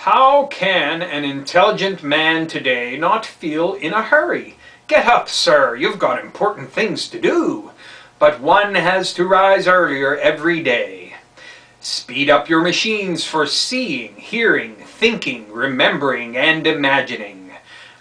How can an intelligent man today not feel in a hurry? Get up, sir, you've got important things to do. But one has to rise earlier every day. Speed up your machines for seeing, hearing, thinking, remembering, and imagining.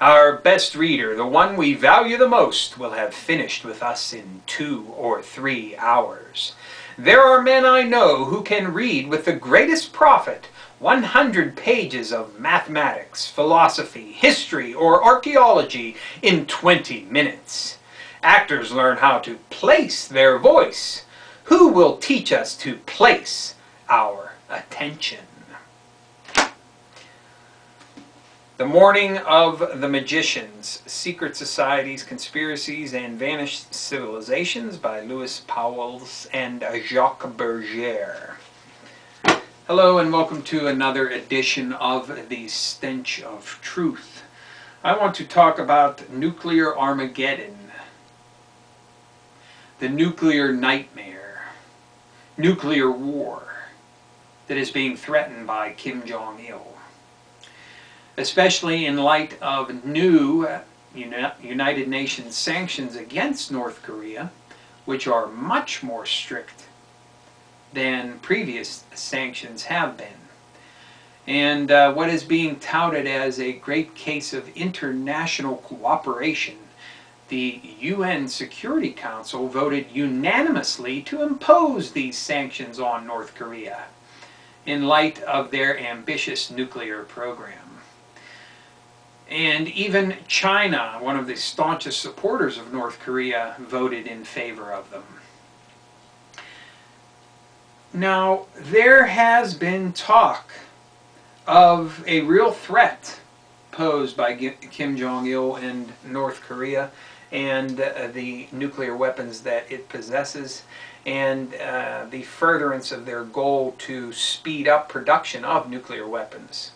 Our best reader, the one we value the most, will have finished with us in 2 or 3 hours. There are men I know who can read with the greatest profit 100 pages of mathematics, philosophy, history, or archaeology in 20 minutes. Actors learn how to place their voice. Who will teach us to place our attention? The Morning of the Magicians, Secret Societies, Conspiracies, and Vanished Civilizations by Lewis Powells and Jacques Berger. Hello and welcome to another edition of the Stench of Truth. I want to talk about nuclear Armageddon, the nuclear nightmare, nuclear war that is being threatened by Kim Jong-il. Especially in light of new United Nations sanctions against North Korea, which are much more strict than previous sanctions have been. And what is being touted as a great case of international cooperation, the UN Security Council voted unanimously to impose these sanctions on North Korea in light of their ambitious nuclear program. And even China, one of the staunchest supporters of North Korea, voted in favor of them. Now, there has been talk of a real threat posed by Kim Jong-il and North Korea and the nuclear weapons that it possesses, and the furtherance of their goal to speed up production of nuclear weapons.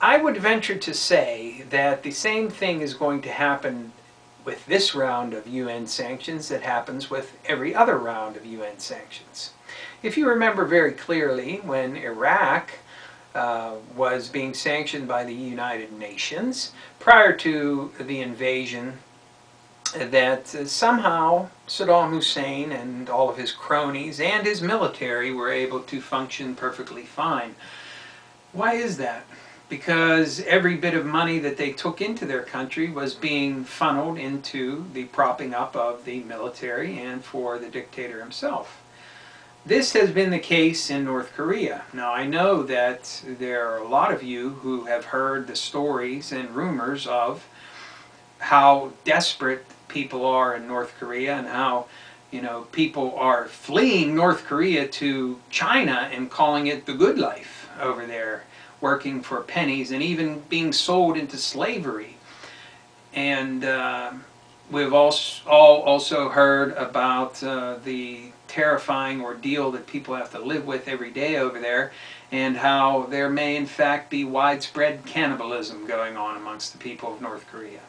I would venture to say that the same thing is going to happen with this round of UN sanctions that happens with every other round of UN sanctions. If you remember very clearly, when Iraq was being sanctioned by the United Nations prior to the invasion, that somehow Saddam Hussein and all of his cronies and his military were able to function perfectly fine. Why is that? Because every bit of money that they took into their country was being funneled into the propping up of the military and for the dictator himself. This has been the case in North Korea. Now, I know that there are a lot of you who have heard the stories and rumors of how desperate people are in North Korea and how, people are fleeing North Korea to China and calling it the good life over there, working for pennies and even being sold into slavery. And we've also heard about the terrifying ordeal that people have to live with every day over there, and how there may in fact be widespread cannibalism going on amongst the people of North Korea.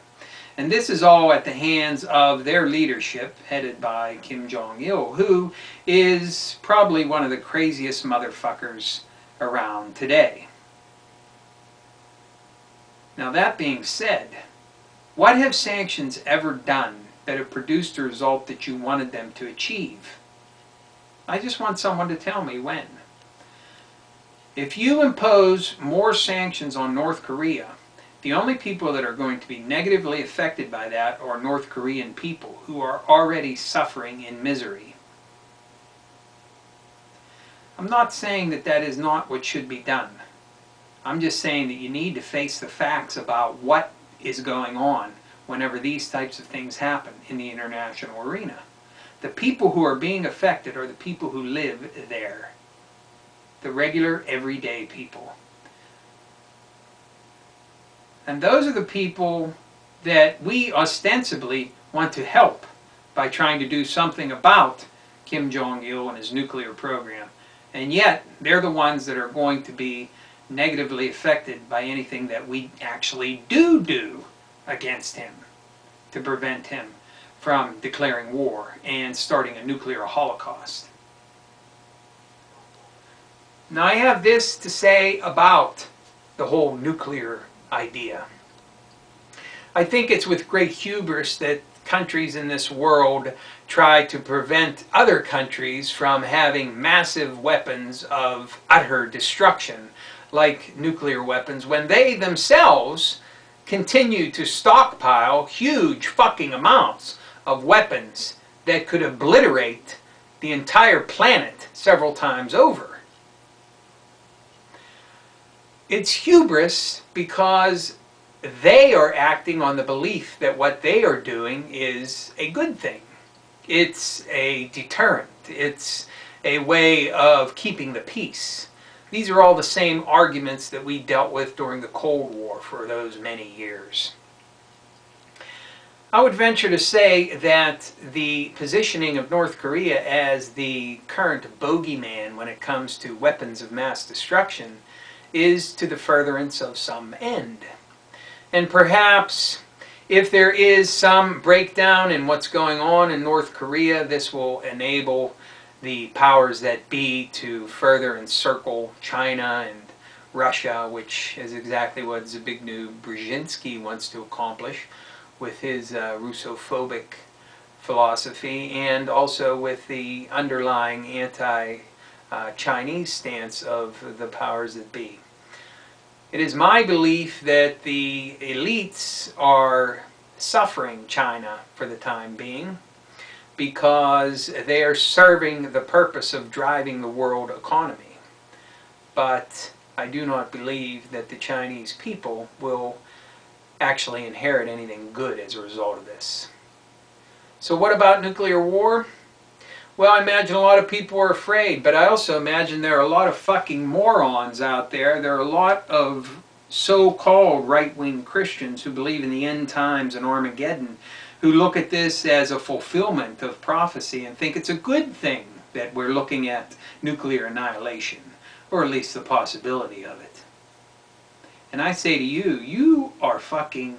And this is all at the hands of their leadership, headed by Kim Jong-il, who is probably one of the craziest motherfuckers around today. Now, that being said, what have sanctions ever done that have produced the result that you wanted them to achieve? I just want someone to tell me when. If you impose more sanctions on North Korea, the only people that are going to be negatively affected by that are North Korean people who are already suffering in misery. I'm not saying that that is not what should be done. I'm just saying that you need to face the facts about what is going on whenever these types of things happen in the international arena. The people who are being affected are the people who live there. The regular, everyday people. And those are the people that we ostensibly want to help by trying to do something about Kim Jong-il and his nuclear program. And yet, they're the ones that are going to be negatively affected by anything that we actually do against him to prevent him from declaring war and starting a nuclear holocaust. Now I have this to say about the whole nuclear idea. I think it's with great hubris that countries in this world try to prevent other countries from having massive weapons of utter destruction, like nuclear weapons, when they themselves continue to stockpile huge fucking amounts of weapons that could obliterate the entire planet several times over. It's hubris because they are acting on the belief that what they are doing is a good thing. It's a deterrent. It's a way of keeping the peace. These are all the same arguments that we dealt with during the Cold War for those many years. I would venture to say that the positioning of North Korea as the current bogeyman when it comes to weapons of mass destruction is to the furtherance of some end. And perhaps if there is some breakdown in what's going on in North Korea, this will enable the powers that be to further encircle China and Russia, which is exactly what Zbigniew Brzezinski wants to accomplish with his Russophobic philosophy, and also with the underlying anti-Chinese stance of the powers that be. It is my belief that the elites are suffering China for the time being because they are serving the purpose of driving the world economy. But I do not believe that the Chinese people will actually inherit anything good as a result of this. So what about nuclear war? Well, I imagine a lot of people are afraid, but I also imagine there are a lot of fucking morons out there. There are a lot of so-called right-wing Christians who believe in the end times and Armageddon, who look at this as a fulfillment of prophecy and think it's a good thing that we're looking at nuclear annihilation, or at least the possibility of it. And I say to you, you are fucking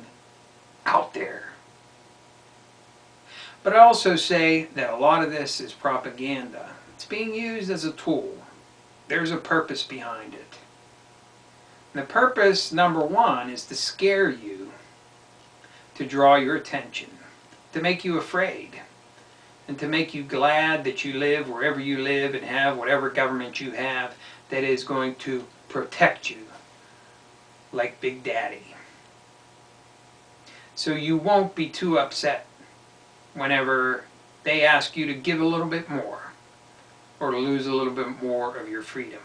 out there. But I also say that a lot of this is propaganda. It's being used as a tool. There's a purpose behind it. And the purpose, number one, is to scare you, to draw your attention, to make you afraid, and to make you glad that you live wherever you live and have whatever government you have that is going to protect you like Big Daddy. So you won't be too upset whenever they ask you to give a little bit more or to lose a little bit more of your freedom.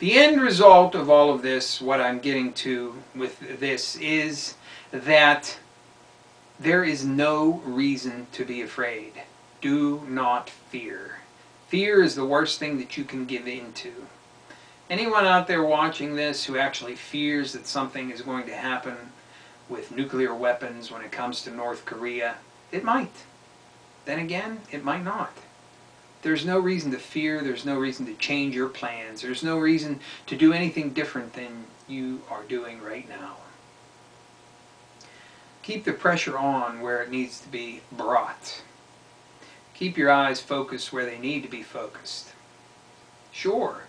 The end result of all of this, what I'm getting to with this, is that there is no reason to be afraid. Do not fear. Fear is the worst thing that you can give in to. Anyone out there watching this who actually fears that something is going to happen with nuclear weapons when it comes to North Korea, it might. Then again, it might not. There's no reason to fear. There's no reason to change your plans. There's no reason to do anything different than you are doing right now. Keep the pressure on where it needs to be brought. Keep your eyes focused where they need to be focused. Sure,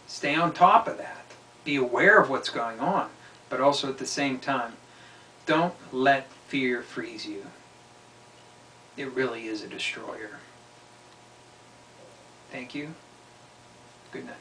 stay on top of that. Be aware of what's going on, but also at the same time, don't let fear freeze you. It really is a destroyer. Thank you. Good night.